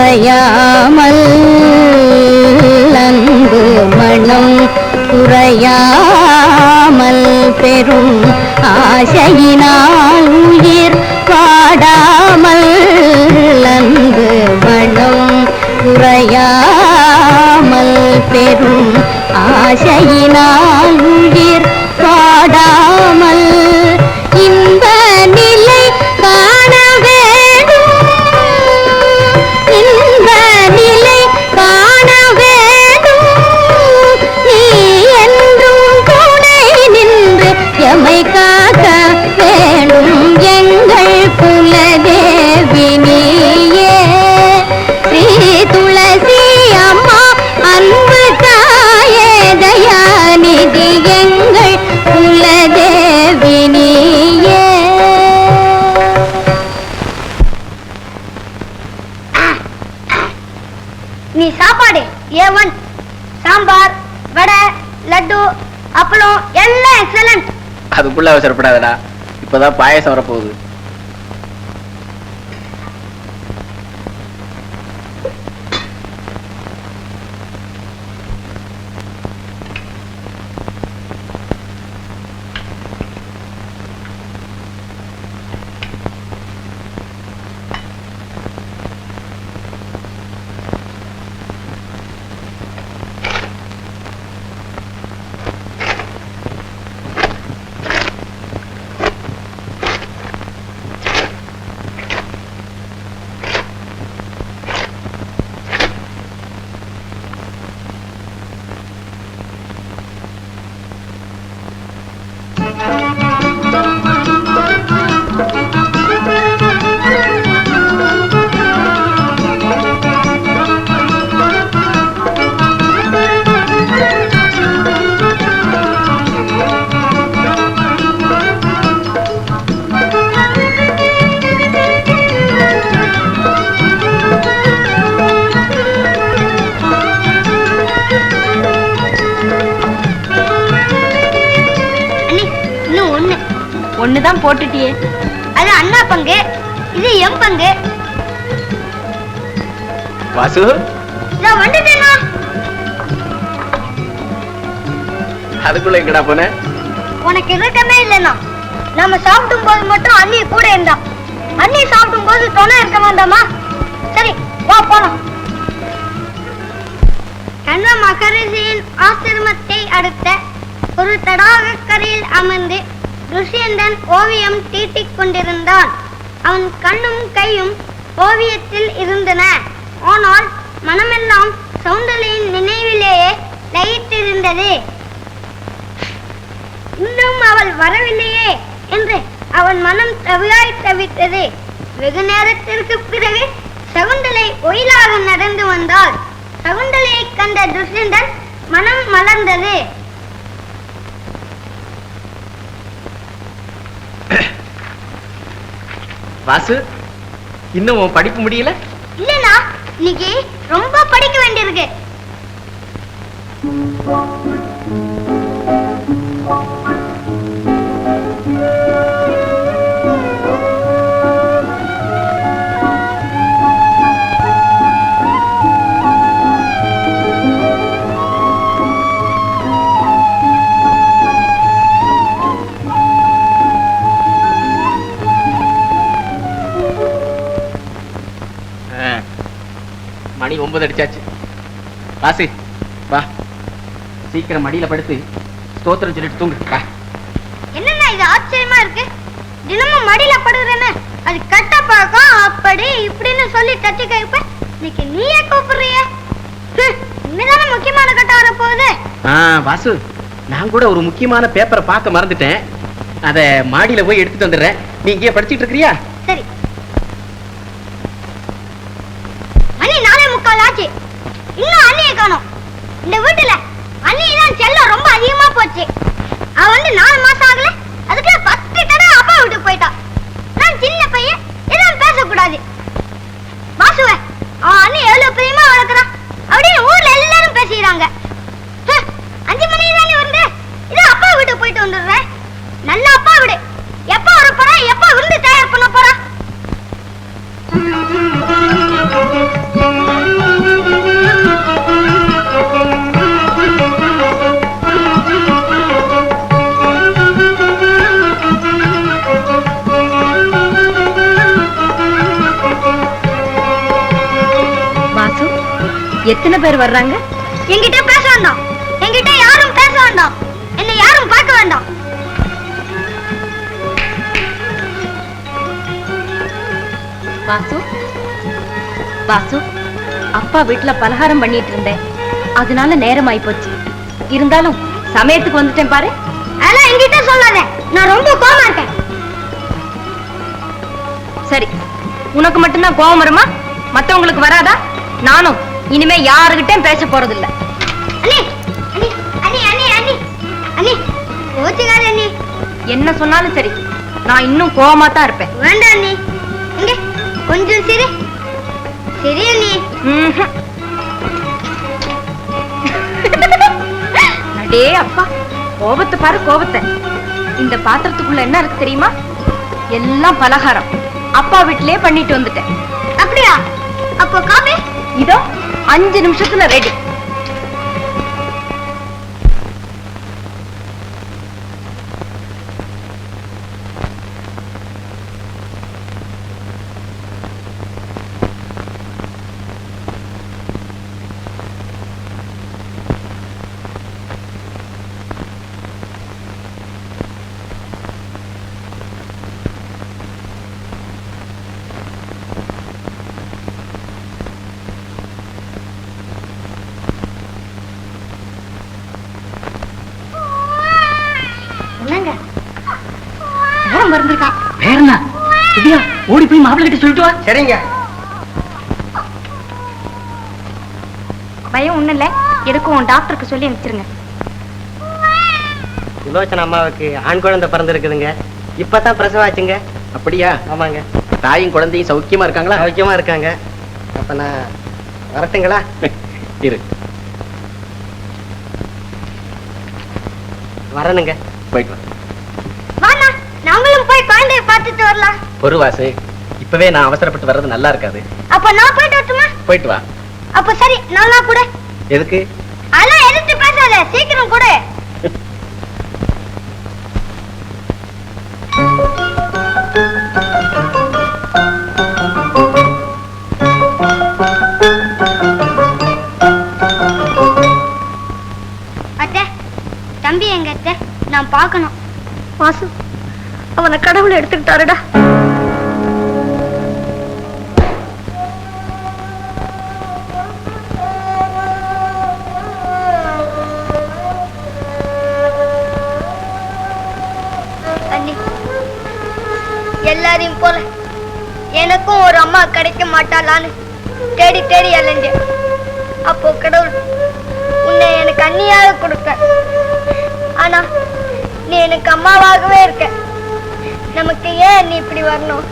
குறையாமல் அன்பு மனம் குறையாமல் பெரும் ஆசையினால் உயிர் பாடாமல் அன்பு மனம் குறையாமல் பெரும் ஆசையினால் உயிர் பாடாமல் இன்ப நிலை காண வேண்டும் இன்ப நிலை காண வேண்டும் நீ என்றும் துணை நின்று எமை காக்க வேண்டும் எங்கள் குலதேவி நீயே ஸ்ரீ துளசி அம்மா அன்பு தாயே தயாநிதி எங்கள் குலதேவி நீயே. நீ சாப்பாடு ஏவன் சாம்பார் வடை லட்டு அப்பளம் எல்லாம் எக்ஸலன்ட். அதுக்குள்ள அவசரப்படாதடா, இப்பதான் பாயசம் வரப்போகுது. ஒண்ணுதான் போட்டுட்டியே. அது அண்ணா பங்கு, இது எம் பங்கு. வாசு நான் வந்துட்டேனா? அதுக்குள்ள எங்கடா போன? உனக்கு இருக்கமே இல்லைன்னா நம்ம சாப்பிடும் போது மட்டும் அண்ணி கூட இருந்தா, அண்ணி சாப்பிடும் போது துணை இருக்க வேண்டாமா? சரி வா போலாம். கண்ண மகரிஷியின் ஆசிரமத்தை அடுத்த ஒரு தடாக கரையில் அமர்ந்து துஷ்யந்தன் ஓவியம் தீட்டிக் கொண்டிருந்தான். அவன் கண்ணும் கையும் ஓவியத்தில் இருந்தன. ஆனால் மனமெல்லாம் சௌந்தர்யின் நினைவிலேயே லயித்திருந்தது. இன்னும் அவள் வரவில்லையே என்று அவன் மனம் தவியாய் தவித்தது. வெகு நேரத்திற்கு பிறகு சகுந்தலை ஒயிலாக நடந்து வந்தாள். சகுந்தலையை கண்ட துஷ்யந்தன் மனம் மலர்ந்தது. வாசு, இன்னும் உன் படிப்பு முடியல? இல்லனா, இன்னைக்கு ரொம்ப படிக்க வேண்டியிருக்கு. மணி 9 அடிச்சாச்சு. வாசி வா, சீக்கிரம் மடியில படுத்து ஸ்தோத்திரம் சொல்லிட்டு தூங்கு. என்னன்னா இது ஆச்சரியமா இருக்கு. தினமும் மடியில படுறேன்னு அது கட்ட பழக்கம் அப்படி இப்படின்னு சொல்லி தட்டி கேட்ப. இன்னைக்கு நீயே கூப்பிடுறிய? இன்னதான முக்கியமான கட்டம் வர போகுது. வாசு, நான் கூட ஒரு முக்கியமான பேப்பரை பார்க்க மறந்துட்டேன். அத மாடியில போய் எடுத்துட்டு வந்துடுறேன். நீ இங்கே படிச்சிட்டு இருக்கிறியா? சரி. மணி 4:45 ஆச்சு. இன்னும் அண்ணியை காணோம். இந்த வீட்டுல அண்ணிதான் செல்லம் ரொம்ப அதிகமா போச்சு. அவ வந்து 4 மாசம் ஆகல, அதுக்கு 10 தடவை அப்பா வீட்டுக்கு போயிட்டா. நான் சின்ன பையன், எதுவும் பேசக்கூடாது. வாசுவ அவன் அண்ணி எவ்வளவு பிரியமா வளர்க்குறான் அப்படின்னு ஊர்ல எல்லாரும் பேசிக்கிறாங்க. 5 மணி தானே வந்து இது அப்பா வீட்டுக்கு போயிட்டு வந்துடுறேன். நல்ல அப்பா விடு. எப்ப வர போறா, எப்ப விருந்து தயார் பண்ண போறா? எத்தனை பேர் வர்றாங்க? என்கிட்ட பேச வேண்டாம், என்கிட்ட யாரும் பேச வேண்டாம், என்னை யாரும் பார்க்க வேண்டாம். வாசு, வாசு, அப்பா வீட்டுல பலகாரம் பண்ணிட்டு இருந்தேன், அதனால நேரம் ஆயி போச்சு. இருந்தாலும் சமயத்துக்கு வந்துட்டேன் பாரு. அதெல்லாம் என்கிட்ட சொல்லாத, நான் ரொம்ப கோவமா இருக்கேன். சரி, உனக்கு மட்டும்தான் கோவம் வருமா? மத்தவங்களுக்கு வராதா? நானும் இனிமே யாருகிட்டையும் பேச போறதில்ல. அண்ணி, அண்ணி, அண்ணி, அண்ணி, அண்ணி, அண்ணி, கோச்சுக்காத அண்ணி. என்ன சொன்னாலும் சரி, நான் இன்னும் கோவமா தான் இருப்பேன். வேண்டாம் அண்ணி, இங்க கொஞ்சம் சரி சரி அண்ணி. அடே அப்பா, கோபத்தை பாரு கோபத்தை. இந்த பாத்திரத்துக்குள்ள என்ன இருக்கு தெரியுமா? எல்லாம் பலகாரம். அப்பா வீட்டிலே பண்ணிட்டு வந்துட்டேன். அப்படியா? அப்போ காபி இதோ 5 நிமிஷத்துல ரெடி. மறந்துருக்கான். வேறனா திவ்யா, ஓடி போய் மாப்பிள்ளை கிட்ட சொல்லிட்டு வா. சரிங்க. பயம் ஒண்ணு இல்ல, எதுக்கும் டாக்டருக்கு சொல்லி அனுப்பிச்சிருங்க. சுலோச்சன அம்மாவுக்கு ஆண் குழந்தை பிறந்திருக்குதுங்க. இப்பதான் பிரசவம் ஆச்சுங்க. அப்படியா? ஆமாங்க. தாயும் குழந்தையும் சௌக்கியமா இருக்காங்களா? சௌக்கியமா இருக்காங்க. அப்ப நான் வரட்டுங்களா? இரு, வரணுங்க. போயிட்டு வா. வாண்ணா, நாங்களும் போய் குழந்தைய பார்த்துட்டு வரலாம். பொறுவாசு, இப்பவே நான் அவசரப்பட்டு வர்றது நல்லா இருக்காது. அப்ப நான் போயிட்டு வரட்டுமா? போயிட்டு வா. அப்ப சரி, நல்லா கூட. எதுக்கு? அதெல்லாம் எதிர்த்து பேசாத, சீக்கிரம் கூட. அத்தை, தம்பி எங்க அத்தை? நான் பார்க்கணும். வாசு, அவனை கடவுளை எடுத்துக்கிட்டாருடா. அண்ணி, எல்லாரையும் போல எனக்கும் ஒரு அம்மா கிடைக்க மாட்டாளான்னு தேடி தேடி அலைஞ்சேன். அப்போ கடவுள் உன்னை எனக்கு அண்ணியாக கொடுக்க, ஆனா நீ எனக்கு அம்மாவாகவே இருக்க. நமக்கு ஏன் அண்ணி இப்படி வரணும்?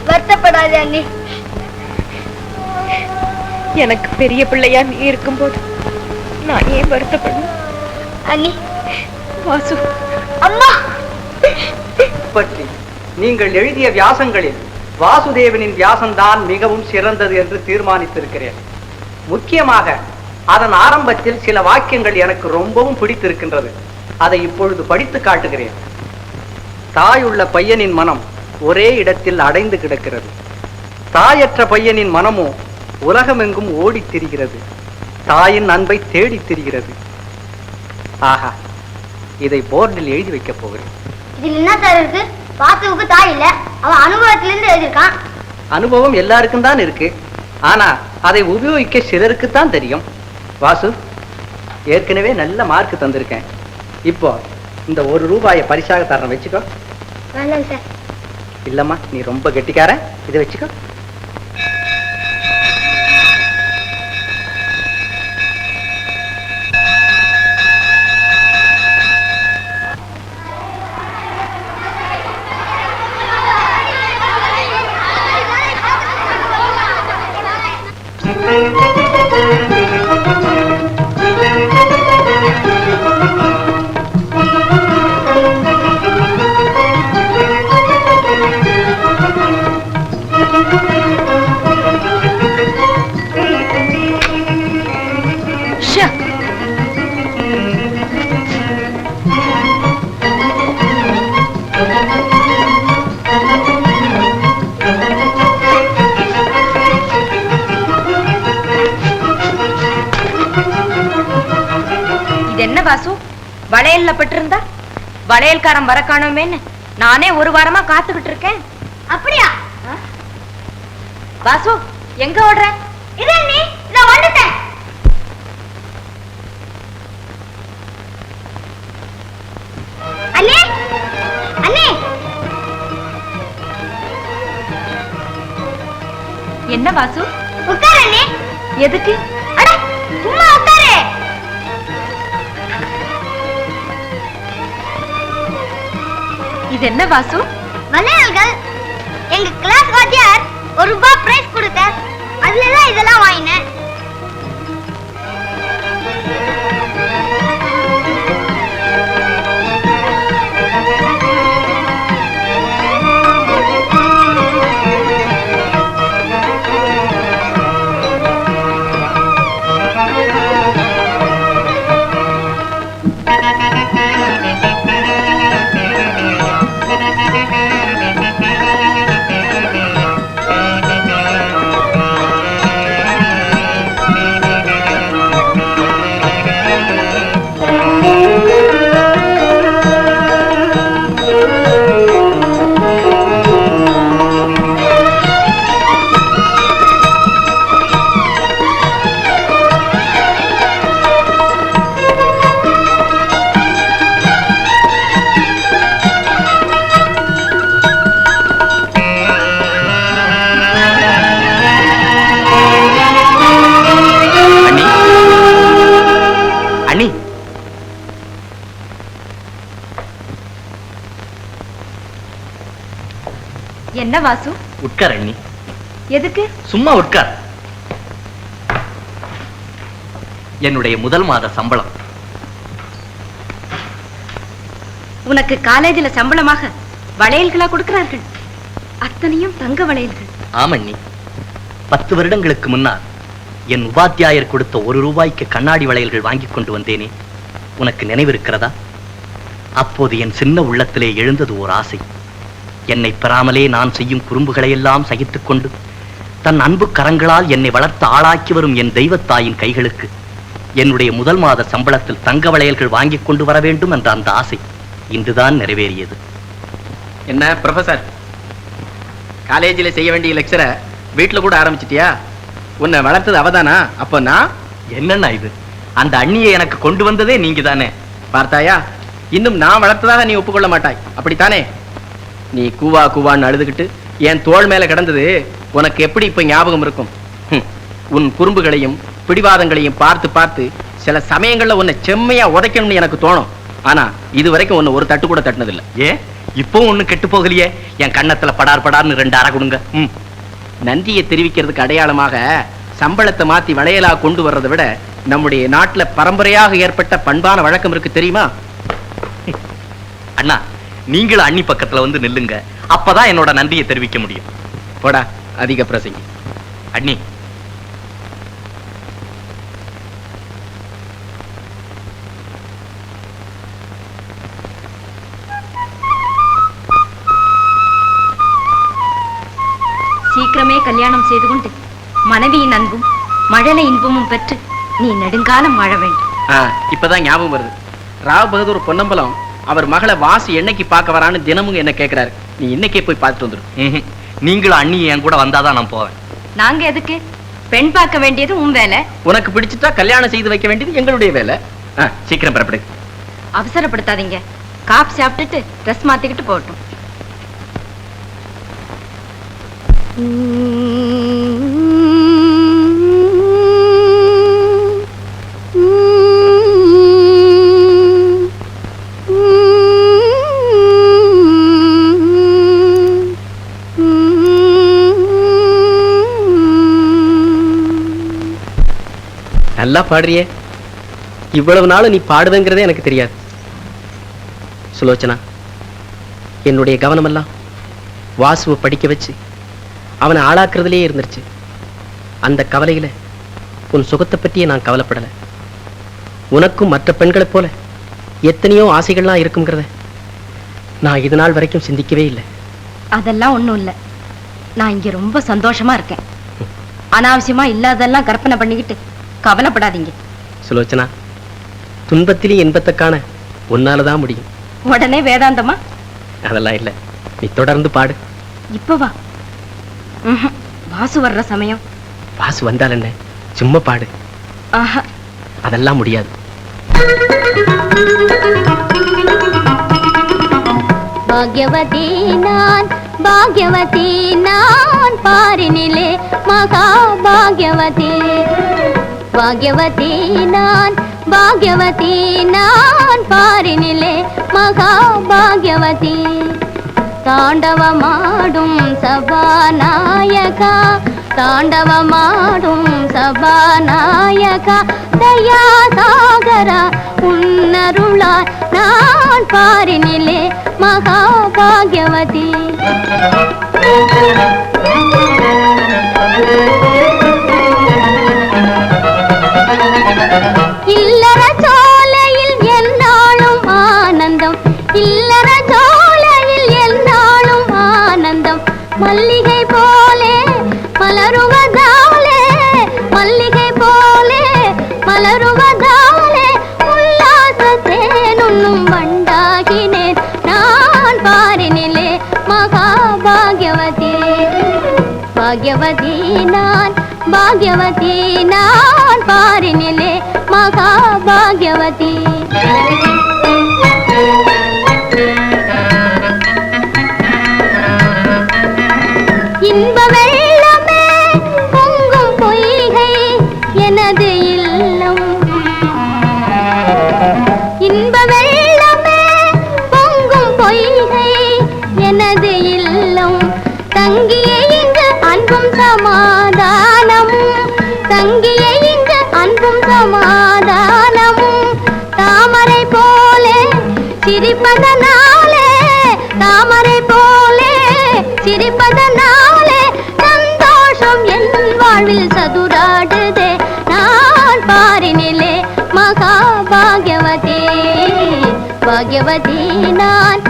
வருத்தப்படாத அண்ணி. எனக்கு பெரிய பிள்ளையா நீ இருக்கும்போது நான் ஏன் வருத்தப்படணும்? அண்ணி. வாசு, அம்மா. பற்றி நீங்கள் எழுதிய வியாசங்களில் வாசுதேவனின் வியாசம்தான் மிகவும் சிறந்தது என்று தீர்மானித்திருக்கிறேன். முக்கியமாக அதன் ஆரம்பத்தில் சில வாக்கியங்கள் எனக்கு ரொம்பவும் பிடித்திருக்கின்றது. அதை இப்பொழுது படித்து காட்டுகிறேன். தாயுள்ள பையனின் மனம் ஒரே இடத்தில் அடைந்து கிடக்கிறது. தாயற்ற பையனின் மனமோ உலகமெங்கும் ஓடித் திரிகிறது. தாயின் அன்பை தேடித் திரிகிறது. ஆஹா, இதை போர்டில் எழுதி வைக்கப் போகிறேன். இதில் என்ன சார் இருக்கு? வாசுவுக்கு தாய் இல்ல, அவன் அனுபவத்திலிருந்து எழுதியிருக்கான். அனுபவம் எல்லாருக்கும் தான் இருக்கு, ஆனா அதை உபயோகிக்க சிலருக்குத்தான் தெரியும். வாசு, ஏற்கனவே நல்ல மார்க் தந்திருக்கேன். இப்போ இந்த 1 ரூபாயை பரிசாக தரேன், வச்சுக்கோ. வேண்டாம் சார். இல்லம்மா, நீ ரொம்ப கெட்டிக்காரன், இதை வச்சுக்கோ. வளையல்ல பட்டிருந்தா வளையல்காரன் வர காணோமேன்னு நானே ஒரு வாரமா காத்துக்கிட்டு இருக்கேன். அப்படியா? வாசு, எங்க ஓடுற? இதே நீ, இதோ வந்துட்டேன். அண்ணே, அண்ணே. என்ன வாசு? உட்காரு அண்ணே. எதுக்கு? அட, சும்மா உட்காரு. இது என்ன வாசு? வளையல்கள். எங்க கிளாஸ் வாத்தியார் ₹1 பிரைஸ் கொடுத்தார். அதுல தான் இதெல்லாம் வாங்கினேன். என்ன வாசு? உட்கார் அண்ணி. எதுக்கு? சும்மா உட்கார். என்னுடைய முதல் மாத சம்பளம். உனக்கு காலேஜில் சம்பளமாக வளையல்களா கொடுக்கிறார்கள்? அத்தனையும் தங்க வளையல்கள். ஆமண்ணி, 10 வருடங்களுக்கு முன்னால் என் உபாத்தியாயர் கொடுத்த ₹1 கண்ணாடி வளையல்கள் வாங்கி கொண்டு வந்தேனே, உனக்கு நினைவிருக்கிறதா? அப்போது என் சின்ன உள்ளத்திலே எழுந்தது ஓர் ஆசை. என்னை பெறாமலே நான் செய்யும் குறும்புகளை எல்லாம் சகித்துக் கொண்டு தன் அன்பு கரங்களால் என்னை வளர்த்து ஆளாக்கி வரும் என் தெய்வத்தாயின் கைகளுக்கு என்னுடைய முதல் மாத சம்பளத்தில் தங்க வளையல்கள் வாங்கி கொண்டு வர வேண்டும் என்ற அந்த ஆசை இன்றுதான் நிறைவேறியது. என்ன ப்ரொஃபசர், காலேஜில் செய்ய வேண்டிய லெக்சரை வீட்டில் கூட ஆரம்பிச்சிட்டியா? உன்னை வளர்த்தது அவதானா? அப்போ நான் என்னன்னா இது? அந்த அண்ணியை எனக்கு கொண்டு வந்ததே நீங்க தானே. பார்த்தாயா, இன்னும் நான் வளர்த்ததாக நீ ஒப்புக்கொள்ள மாட்டாய், அப்படித்தானே? நீ கூவா கூவான்னு அழுதுகிட்டு என் தோள் மேல கிடந்தது உனக்கு எப்படி இப்ப ஞாபகம் இருக்கும்? உன் குறும்புகளையும் பிடிவாதங்களையும் பார்த்து பார்த்து சில சமயங்கள்ல உன்னை செம்மையா உதைக்கணும்னு எனக்கு தோணும். ஆனா இது வரைக்கும் உன்னை ஒரு தட்டு கூட தட்டினதில்லை. ஏன் இப்போ ஒண்ணு கெட்டு போகலையே? என் கண்ணத்துல படார் படார்னு 2 அறை கொடுங்க. நன்றியை தெரிவிக்கிறதுக்கு அடையாளமாக சம்பளத்தை மாத்தி வளையலா கொண்டு வர்றதை விட நம்முடைய நாட்டுல பரம்பரையாக ஏற்பட்ட பண்பான வழக்கம் இருக்கு, தெரியுமா? அண்ணா, நீங்களும் அண்ணி பக்கத்துல வந்து நில்லுங்க, அப்பதான் என்னோட நன்றியை தெரிவிக்க முடியும். போடா, அதிக பிரசங்கி. அண்ணி, சீக்கிரமே கல்யாணம் செய்து கொண்டு மனைவியின் அன்பும் மழலை இன்பமும் பெற்று நீ நெடுங்காலம் வாழ வேண்டும். இப்பதான் ஞாபகம் வருது. ராவ் பகதூர் பொன்னம்பலம் அவர் மகளை வாசி என்னைக்கு பார்க்க வரான்னு தினமும் என்ன கேட்கிறாரு. நீ இன்னைக்கே போய் பார்த்துட்டு வந்துடும். நீங்களும் அண்ணி என் கூட வந்தாதான் நான் போவேன். நாங்க எதுக்கு? பெண் பார்க்க வேண்டியது உன் வேலை. உனக்கு பிடிச்சிட்டா கல்யாணம் செய்து வைக்க வேண்டியது எங்களுடைய வேலை. சீக்கிரம் புறப்படு. அவசரப்படுத்தாதீங்க. காப் சாப்பிட்டுட்டு ட்ரெஸ் மாத்திக்கிட்டு போகட்டும். நல்லா பாடுறியே. இவ்வளவு நாள் நீ பாடுவேங்கிறதே எனக்கு தெரியாது. சுலோச்சனா, என்னுடைய கவனமெல்லாம் வாசுவை படிக்க வச்சு அவனை ஆளாக்குறதுலேயே இருந்துருச்சு. அந்த கவலையில உன் சுகத்தை பற்றியே நான் கவலைப்படலை. உனக்கும் மற்ற பெண்களைப் போல எத்தனையோ ஆசைகள்லாம் இருக்குங்கிறத நான் இது நாள் வரைக்கும் சிந்திக்கவே இல்லை. அதெல்லாம் ஒண்ணும் இல்லை. நான் இங்க ரொம்ப சந்தோஷமா இருக்கேன். அனாவசியமா இல்லாதெல்லாம் கற்பனை பண்ணிக்கிட்டு கவலைப்படாதீங்க. சுலோச்சனா, துன்பத்திலே இன்பத்தை காண உன்னாலதான் முடியும். உடனே வேதாந்தமா? அதெல்லாம் இல்ல, நீ தொடர்ந்து பாடு. இப்பவா? வாசு வர்ற சமயம். வாசு வந்தால் என்ன, சும்மா பாடு. ஆஹா, அதெல்லாம் முடியாது. பாக்யவதி நான் பாரினிலே மகா பாக்யவதி. பாக்யவதி நான் பாரினிலே மகா பாக்யவதி. தாண்டவமாடும் சபாநாயகா, தாண்டவமாடும் சபாநாயகா, தயா சாகரா உன்னருளார் நான் பாரினிலே மகா பாக்யவதி. இல்லற சோலையில் என்னாலும் ஆனந்தம், இல்லற சோலையில் என்னாலும் ஆனந்தம். மல்லிகை போலே மலருவதாலே, மல்லிகை போலே மலருவதாலே, உல்லாச தேனுண்ணும் வண்டாகினேன் நான் பாரினிலே மகா பாக்யவதி. பாக்யவதி நான் பாரினிலே மகா பாக்யவதி. இன்ப வெள்ளமே பொங்கும் பொய்கை எனது இல்லம், இன்ப வெள்ளமே பொங்கும் பொய்கை எனது இல்லம். தங்கிய இங்கு அன்பும் சமாதானமும், தங்கிய இங்கு அன்பும் சமாதானமும். தாமரை போலே சிரிப்பதனாலே, தாமரை போலே சிரிப்பதனாலே, சந்தோஷம் என் வாழ்வில் சதுராடுதே நான் பாரினிலே மகா பாக்யவதி. பாக்யவதி நான்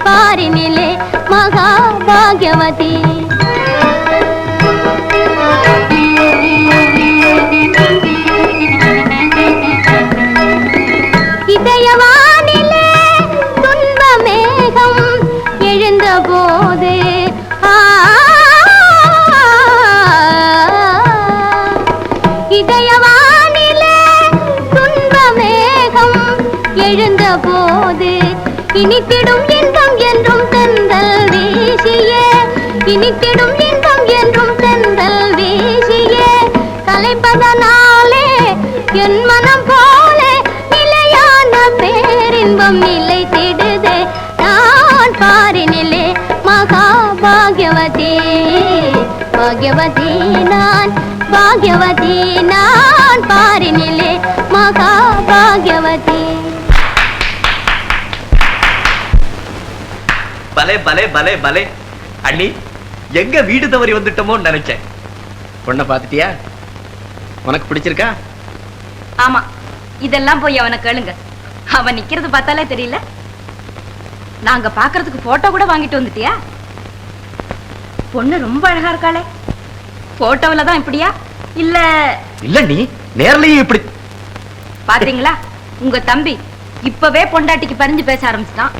பாரினிலே மகா பாக்யவதி. இதயவானிலே துன்ப மேகம் எழுந்த போது, இதயவானிலே துன்ப மேகம் எழுந்த போது, இனித்திடும் இன்பம் என்றும் தென்றல் வீசியே, இனித்திடும் இன்பம் என்றும் தென்றல் வீசியே, கலைப்பதனாலே என் மனம் போலே நிலையான பேரின்பம் நிலைத்திடுதே நான் பாரினிலே மகா பாக்யவதி. பாக்யவதி நான் பாரினிலே மகா பாக்யவதி. பலே பலே பலே பலே. அண்ணி, எங்க வீடு தவறி வந்துட்டோமோ நினைச்சேன். பொண்ணை பாத்துட்டியா? உனக்கு பிடிச்சிருக்கா? ஆமா, இதெல்லாம் போய் அவனை கேளுங்க. அவன் நிக்கிறது பார்த்தாலே தெரியல. நாங்க பாக்குறதுக்கு போட்டோ கூட வாங்கிட்டு வந்துட்டியா? பொண்ணு ரொம்ப அழகா இருக்காளே. போட்டோவில் தான் இப்படியா இல்ல? இல்ல நீ நேர்லயே இப்படி பாத்தீங்களா? உங்க தம்பி இப்பவே பொண்டாட்டிக்கு பறிஞ்சு பேச ஆரம்பிச்சுட்டான்.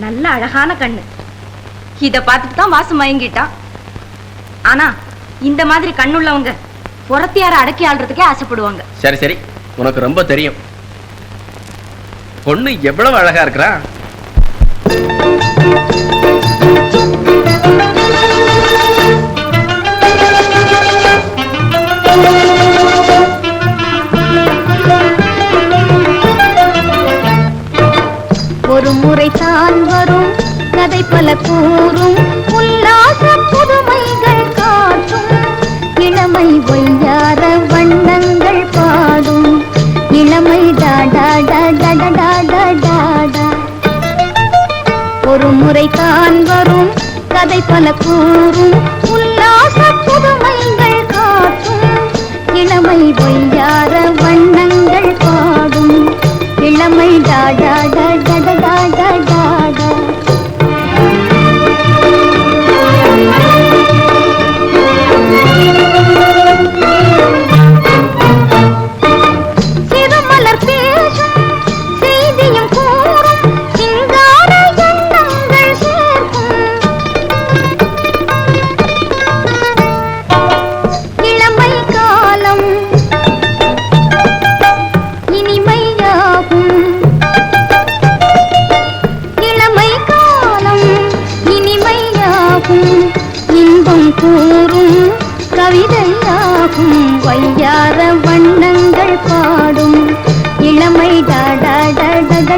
நல்ல அழகான கண்ணு. இத பார்த்துட்டு தான் வாசு மயங்கிட்டான். ஆனா இந்த மாதிரி கண்ணுள்ளவங்க புறத்தியார அடக்கி ஆள்றதுக்கே ஆசைப்படுவாங்க. சரி சரி, உனக்கு ரொம்ப தெரியும். பொண்ணு எவ்வளவு அழகா இருக்கிறா. ஒரு முறை தான் வரும் கதை பல கூறும், உல்லாச புதுமைகள் காட்டும், இளமை ஒய்யார வண்ணங்கள் பாடும், இளமை டாடா டாடா டாடா டாடா. ஒரு முறை தான் வரும் கதை பல கூறும், உல்லாச புதுமைகள் காட்டும், இளமை ஒய்யார வண்ணங்கள் பாடும், இளமை டாடா டாடா டாடா டாடா. சிறுமலர்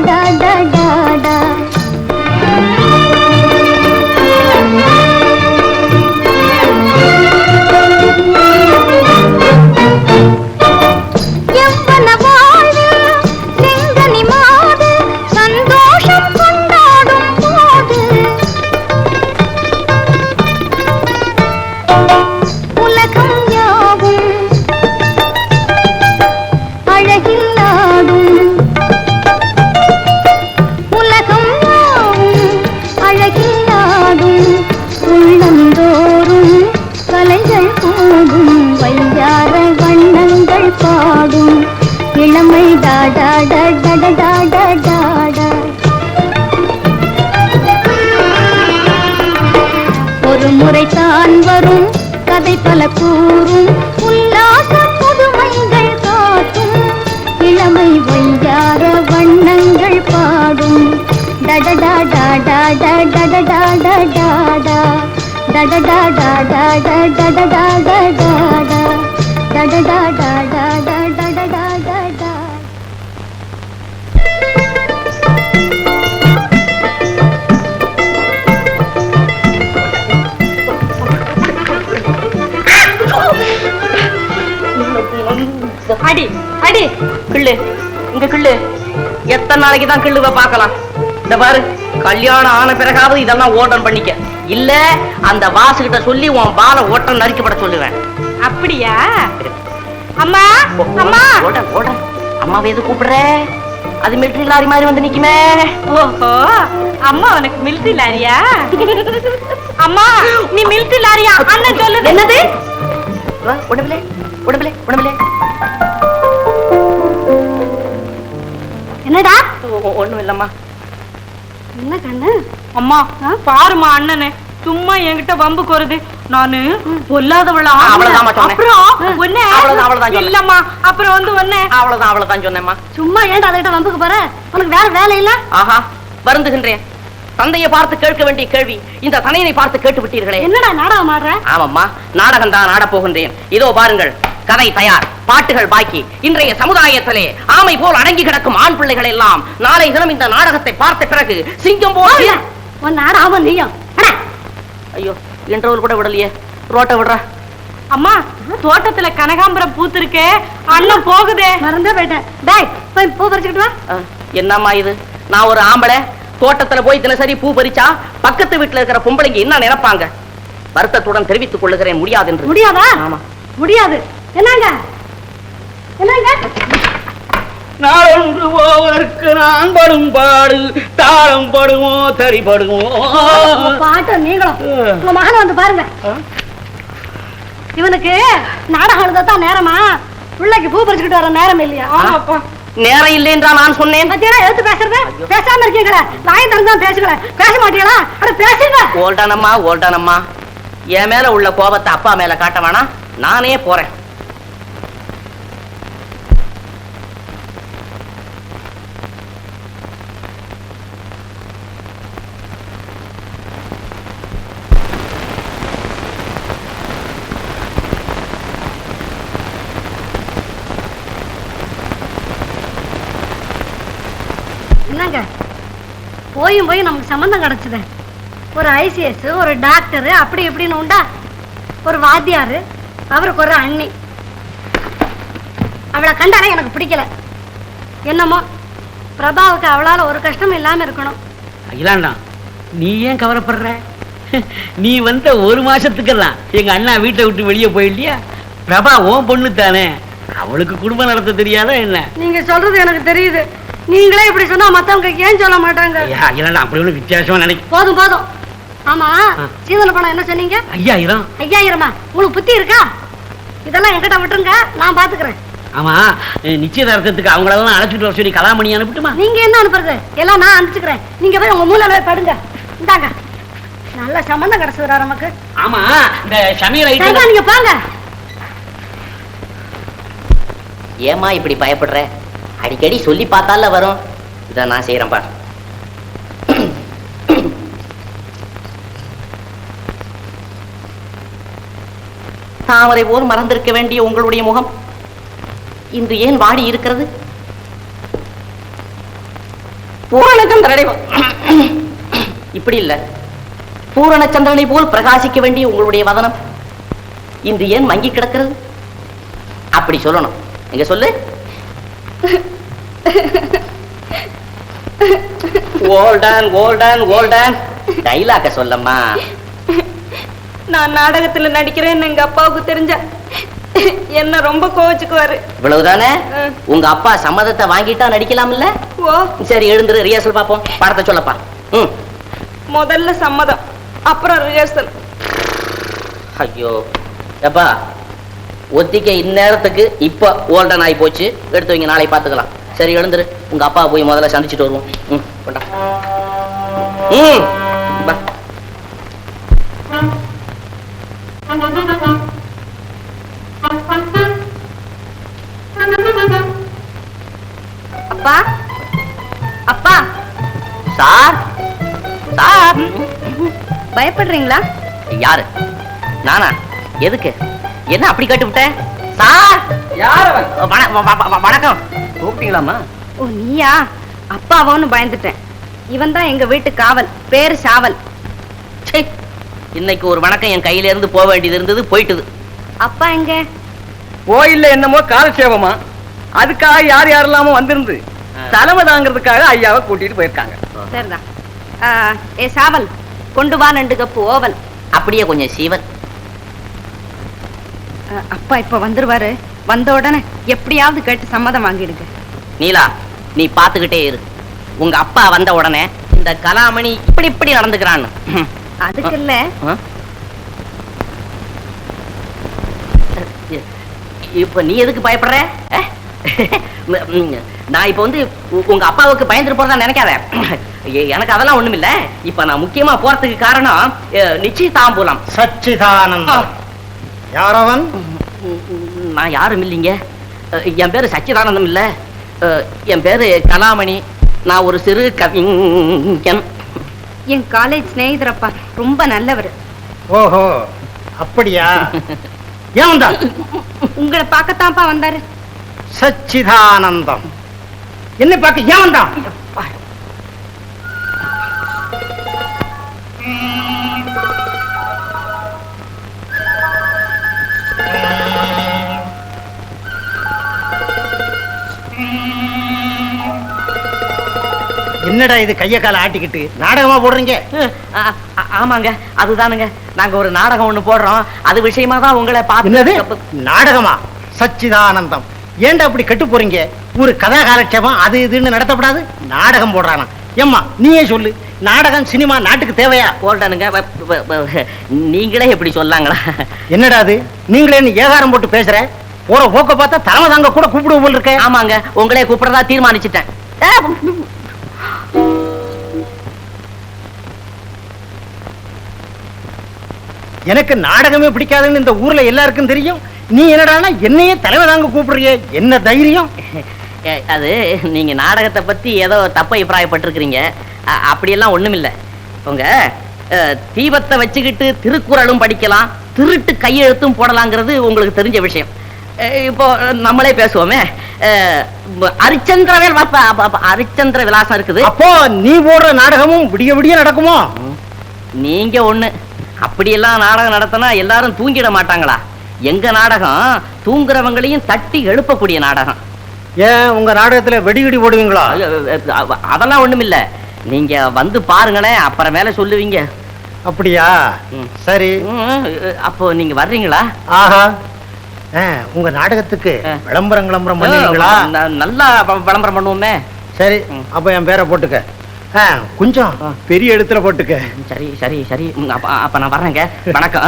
டா டா டா டா. எவ்வன வாழ்வில் செங்கனி மாது சந்தோஷம் கொண்டாடும் போது உலகம் யாவும் அழகில் ஆடும். உலகம் யாவும் அழகில் ஆடும். உள்ளந்தோறும் கலைகள் கூடும். வையார வண்ணங்கள் பாடும். இளமை டாடா டாடா டாடா டாடா. ஒரு முறைதான் வரும் கதை பல கூறும். உல்லாச புதுமைகள் காட்டும். இளமை வையார வண்ணங்கள் பாடும். டடடா டாடா டாடா டாடா டாடா. டடடா டாடா டாடா டாடா டாடா. டடடா டாடா டாடா டாடா டாடா. அடி அடி கிள்ளு இங்க கிள்ளு. எத்தனை நாளைக்கு தான் கிள்ளுவ பார்க்கலாம். இந்த பாரு, கல்யாணம் ஆன பிறகாவது இதெல்லாம் ஓட்டம் பண்ணிக்க. இல்ல அந்த வாசு கிட்ட சொல்லி உன் பால ஓட்டம் நறுக்கப்பட சொல்லுவேன். அப்படியா? அம்மா அம்மா. ஓட ஓட அம்மாவை எது கூப்பிடுற? அது மிலிட்டரி லாரி மாதிரி வந்து நிக்குமே. ஓஹோ, அம்மா உனக்கு மிலிட்டரி லாரியா? அம்மா நீ மிலிட்டரி லாரியா? அண்ணன் சொல்லுது. என்னது? உடம்புலே உடம்புலே உடம்புலே. என்னடா? ஒண்ணும் இல்லம்மா. என்ன கண்ணு? அம்மா பாருமா அண்ணனே சும்மா என்கிட்ட வம்புக்கு வருது. நானு பொல்லாதவளா? அவ்வளவுதாம்மா சொன்னேன். அப்புறம் ஒண்ணே அவ்வளவுதான் சொன்னேன். இல்லம்மா அப்புறம் வந்து ஒண்ணே அவ்வளவுதான் சொன்னேம்மா. சும்மா ஏன்டா அதுகிட்ட வம்புக்கு போற? உனக்கு வேற வேலை இல்ல? ஆஹா, வருந்துகின்றேன். தந்தையை பார்த்து கேட்க வேண்டிய கேள்வி இந்த தனையனை பார்த்து கேட்டு விட்டீர்களே. என்னடா நாடகம் ஆடுற? ஆமாம்மா, நாடகம் தான் ஆடப் போகின்றேன். இதோ பாருங்கள், கதை தயார், பாட்டுகள் பாக்கி. இன்றைய சமுதாயத்திலே ஆமை போல் அடங்கி கிடக்கும் ஆண் பிள்ளைகள் எல்லாம் நாளை தினம் இந்த நாடகத்தை பார்த்த பிறகு சிங்கம் போல. உன் நாடகம் நீயும். ஐயோ, இன்டர்வல் கூட விடலையே, ரோட்டை விடுற. அம்மா தோட்டத்துல கனகாம்பரம் பூத்திருக்கே, அண்ணன் போகுதே. மறந்தே போயிட்டேன். டேய் போய் பூ பறிச்சுக்கிட்டு வா. என்னம்மா இது? நான் ஒரு ஆம்பளை தோட்டத்துல போய் தினசரி பூ பறிச்சா பக்கத்து வீட்டுல இருக்கிற பொம்பளைங்க என்ன நினைப்பாங்க? வருத்தத்துடன் தெரிவித்துக் கொள்ளுகிறேன், முடியாது என்று. முடியாதா? ஆமா, முடியாது. என்னங்க என்னங்க? நாளொன்று போவதற்கு நான் படும் பாடு தாளம் படுமோ தறிபடுமோ. பாட்டு நீங்களும் உங்க மகனை வந்து பாருங்க. இவனுக்கு நாடகம் எழுதத்தான் நேரமா? பிள்ளைக்கு பூ பறிச்சுக்கிட்டு வர நேரம் இல்லையா? ஆமாப்பா. நேரம் இல்லை என்றா நான் சொன்னேன். பத்தியா எடுத்து பேசுறது? பேசாம இருக்கீங்களா? வாய் திறந்துதான் பேசுகிறேன். பேச மாட்டீங்களா? அட பேசுங்க. ஓல்டானம்மா ஓல்டானம்மா, என் மேல உள்ள கோபத்தை அப்பா மேல காட்ட வேணாம், நானே போறேன். என்னங்க போயும் போய் நமக்கு சம்பந்தம் கிடைச்சது. ஒரு ஐசிஎஸ், ஒரு டாக்டர், அப்படி இப்படின்னு உண்டா? ஒரு வாத்தியாரு, அவருக்கு ஒரு அண்ணி. அவளை கண்டாலே எனக்கு பிடிக்கல. என்னமோ பிரபாவுக்கு அவளால ஒரு கஷ்டம் இல்லாம இருக்கணும். அகிலாண்டா, நீ ஏன் கவலைப்படுற? நீ வந்த ஒரு மாசத்துக்கெல்லாம் எங்க அண்ணா வீட்டை விட்டு வெளியே போயிட்டியா? பிரபா ஓன் பொண்ணு தானே, அவளுக்கு குடும்பம் நடத்த தெரியாதா என்ன? நீங்க சொல்றது எனக்கு தெரியுது. நீங்களே இப்படி சொன்னா மத்தவங்க ஏன் சொல்ல மாட்டாங்க? அகிலாண்டா, அப்படி ஒண்ணு வித்தியாசமா நினைக்க. போதும் போதும். ஆமா, சீதன பணம் என்ன சொன்னீங்க? 5000. 5000? உங்களுக்கு புத்தி இருக்கா? இதெல்லாம் என்கிட்ட விட்டுருங்க, நான் பாத்துக்கிறேன். ஆமா, நிச்சயதார்த்தத்துக்கு அவங்களெல்லாம் அழைச்சிட்டு வர சொல்லி கலாமணி அனுப்பிட்டுமா? நீங்க என்ன அனுப்புறது? எல்லாம் நான் அனுப்பிச்சுக்கிறேன். நீங்க போய் உங்க மூலையில போய் படுங்க. இந்தாங்க, நல்ல சம்பந்தம் கிடைச்சதுரா நமக்கு. ஆமா, இந்த சமையல் சரிதான், ஐட்டம். நீங்க பாங்க. ஏமா இப்படி பயப்படுற? அடிக்கடி சொல்லி பார்த்தால வரும். இத நான் செய்யறேன் பாரு. தாமரை போல் மறந்திருக்க வேண்டிய உங்களுடைய முகம் இன்று ஏன் வாடி இருக்கிறது? பூரண சந்திரனை இப்படி இல்ல, பூரண சந்திரனை போல் பிரகாசிக்க வேண்டிய உங்களுடைய வதனம் இன்று ஏன் மங்கி கிடக்கிறது? அப்படி சொல்லணும். எங்க சொல்லு. ஓல்டன் ஓல்டன் ஓல்டன் டைலாக சொல்லம்மா. நான் நாடகத்துல நடிக்கிறேன்னு எங்க அப்பாவுக்கு தெரிஞ்ச என்ன ரொம்ப கோவிச்சுக்குவாரு. இவ்வளவுதானே? உங்க அப்பா சம்மதத்தை வாங்கிட்டா நடிக்கலாம்ல? ஓ சரி, எழுந்துரு, ரிஹர்சல் பாப்போம். படத்தை சொல்லப்பா. முதல்ல சம்மதம், அப்புறம் ரிஹர்சல். ஐயோ எப்பா, ஒத்திக்க இந்நேரத்துக்கு இப்ப ஓல்டன் ஆகி போச்சு. எடுத்து வைங்க, நாளை பாத்துக்கலாம். சரி எழுந்துரு, உங்க அப்பா போய் முதல்ல சந்திச்சுட்டு வருவோம். அப்பா அப்பா. Sir sir. பயப்படுறீங்களா? யாரு? நானா? எதுக்கு? என்ன அப்படி கேட்டு விட்ட? சார் வணக்கம். கூப்பிட்டீங்களாமா? ஓ நீயா? அப்பாவோன்னு பயந்துட்டேன். இவன் தான் எங்க வீட்டு காவல், பேரு சாவல். இன்னைக்கு ஒரு வணக்கம் என் கையில இருந்து போக வேண்டியது இருந்தது, போயிட்டுது. அப்பா எங்க? கோயில்ல என்னமோ காலட்சேபமா, அதுக்காக யார் யாரெல்லாமோ வந்திருந்து தலைமை தாங்கிறதுக்காக ஐயாவை கூட்டிட்டு போயிருக்காங்க. சரிதான். ஏ சாவல், கொண்டு வா 2 கப்பு ஓவல். அப்படியே கொஞ்சம் சீவல். அப்பா இப்ப வந்துருவாரு. வந்த உடனே எப்படியாவது கேட்டு சம்மதம் வாங்கிடுங்க. நீலா, நீ பாத்துக்கிட்டே இரு. உங்க அப்பா வந்த உடனே இந்த கலாமணி இப்படி இப்படி நடந்துக்கிறான்னு. அதுக்கு இல்ல, இப்ப நீ எதுக்கு பயப்படுற? நான் இப்ப வந்து உங்க அப்பாவுக்கு பயந்துட்டு போறதா நினைக்காத. எனக்கு அதெல்லாம் ஒண்ணும் இல்ல. இப்ப நான் முக்கியமா போறதுக்கு காரணம் நிச்சயதாம்பூலம். சச்சிதானந்தம். யாரவன்? நான் யாரும் இல்லைங்க. என் பேரு சச்சிதானந்தம் இல்ல, என் பேரு கலாமணி. நான் ஒரு சிறு கவிஞன். என் காலேஜ் சிநேகிதரப்பா, ரொம்ப நல்லவர். ஓஹோ, அப்படியா? ஏன் வந்தா? உங்களை பார்க்கத்தான்ப்பா வந்தாரு. சச்சிதானந்தம் என்ன பார்க்க ஏன் வந்தான்? என்னடா இது, கைய கால ஆட்டிக்கிட்டு நாடகமா போடுறீங்க? ஆமாங்க, அதுதானுங்க. நாங்க ஒரு நாடகம் ஒண்ணு போடுறோம். அது விஷயமா தான் உங்களை பார்த்து. நாடகமா? சச்சிதானந்தம், ஏன்டா அப்படி கெட்டு போறீங்க? ஒரு கதா காலட்சேபம் அது இதுன்னு நடத்தப்படாது, நாடகம் போடுறானா? ஏம்மா நீயே சொல்லு, நாடகம் சினிமா நாட்டுக்கு தேவையா? போல்டானுங்க, நீங்களே எப்படி சொல்லாங்களா? என்னடா அது, நீங்களே ஏகாரம் போட்டு பேசுற? போற போக்க பார்த்தா தலைமை தாங்க கூட கூப்பிடுவோம் போல் இருக்க. ஆமாங்க, உங்களே கூப்பிடுறதா தீர்மானிச்சுட்டேன். எனக்கு நாடகமே பிடிக்காதுன்னு இந்த ஊர்ல எல்லாருக்கும் தெரியும். நீ என்னடானா என்னையே தலைமை தாங்க கூப்பிடுறிய, என்ன தைரியம்? அது நீங்க நாடகத்தை பத்தி ஏதோ தப்ப அபிப்பிராயப்பட்டிருக்கிறீங்க. அப்படியெல்லாம் ஒண்ணுமில்ல. உங்க தீபத்தை வச்சுக்கிட்டு திருக்குறளும் படிக்கலாம், திருட்டு கையெழுத்தும் போடலாங்கிறது உங்களுக்கு தெரிஞ்ச விஷயம். இப்போ நம்மளே பேசுவோமே, அரிச்சந்திர விலாசம் இருக்குது. அப்போ நீ போடுற நாடகமும் விடிய விடிய நடக்குமோ? நீங்க ஒண்ணு, அப்படியெல்லாம் நாடகம் நடத்தினா எல்லாரும் தூங்கிட மாட்டாங்களா? எங்க நாடகம் தூங்குறவங்களையும் தட்டி எழுப்பக்கூடிய நாடகம். ஏன் உங்க நாடகத்துல வெடிகிடி போடுவீங்களா? அதெல்லாம் ஒண்ணும் இல்ல, நீங்க வந்து பாருங்களேன், அப்புறம் மேல சொல்லுவீங்க. அப்படியா? சரி, அப்போ நீங்க வர்றீங்களா? ஆஹா, உங்க நாடகத்துக்கு விளம்பரம் பண்ணுவீங்களா? நல்லா விளம்பரம் பண்ணுவோமே. சரி, அப்ப என் பேரை போட்டுக்க, கொஞ்சம் பெரிய இடத்துல போட்டுக்க. சரி சரி சரி, அப்ப நான் வர்றேங்க. வணக்கம்.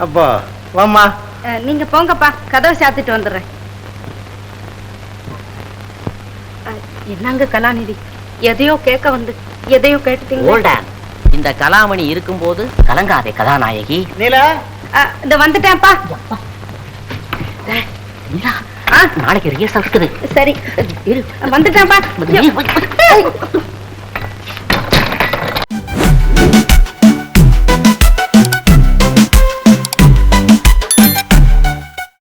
அப்போ வாம்மா. நீங்க போங்கப்பா, கதவை சாத்திட்டு வந்துடுறேன். என்னங்க கலாநிதி, எதையோ கேட்க வந்து எதையோ கேட்டுட்டீங்க. இந்த கலாமணி இருக்கும்போது கலங்காதே கதாநாயகி. நீலா, இந்த வந்துட்டேன்ப்பா. நாளைக்கு ரிஹர்சல் இருக்குது. சரி வந்துட்டேன்ப்பா.